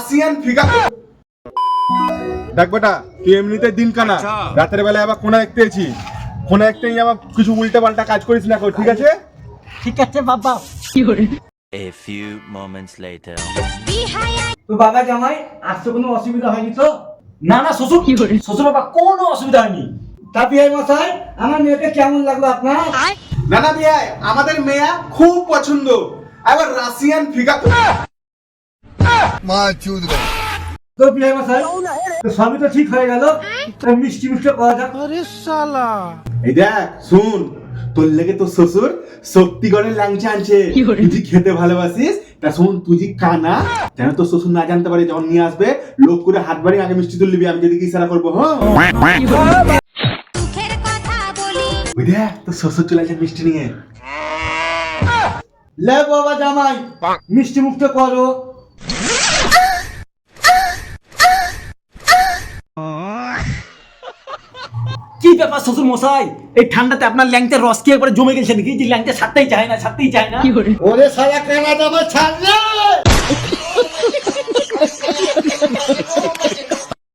Russian figure. দেখ বেটা, তুই এমনিতে দিন কানা, রাতের বেলায় আবার কোনা দেখতে এসেছি, কোনা দেখতেই আবার কিছু উল্টা পাল্টা কাজ করিস না, ঠিক আছে? ঠিক আছে বাবা। A few moments later. তো বাবা জামাই আজ তো কোনো অসুবিধা হয়নি তো? না না শ্বশুর, শ্বশুর বাবা কোনো অসুবিধা হয়নি। তা বিআই মশাই, আমার মেয়েকে কেমন লাগলো আপনার? না না বিয়াই, আমাদের মেয়া খুব পছন্দ, আবার রাশিয়ান ফিগার। তো বিআই মশাই, তো সবই তো ঠিক হয়ে গেল, মিষ্টি মিষ্টি করা যাক। এই দেখ শুন, তোর লেগে তোর শ্বশুর শক্তিগড়ের ল্যাংচা আনছে, তুই খেতে ভালোবাসিস। তা শুন, তুই যে কানা, যেন তোর শ্বশুর না জানতে পারে, যখন নিয়ে আসবে লোক করে হাত বাড়ি আগে মিষ্টি তুলবি, আমি যেদিকে ইশারা করবো। হ্যাঁ ওই দেখ তোর শ্বশুর চলে আসে মিষ্টি নিয়ে। লে বাবা জামাই, মিষ্টি মুখটা করো। কি ব্যাপার শ্বশুর মশাই, এই ঠান্ডাতে আপনার ল্যাংচার রস কি একবারে জমে গেছে নাকি? যে ল্যাংচা ছাড়তেই চায় না, ছাড়তেই চায় না। ওরে শালা কানা জামাই ছাড় না।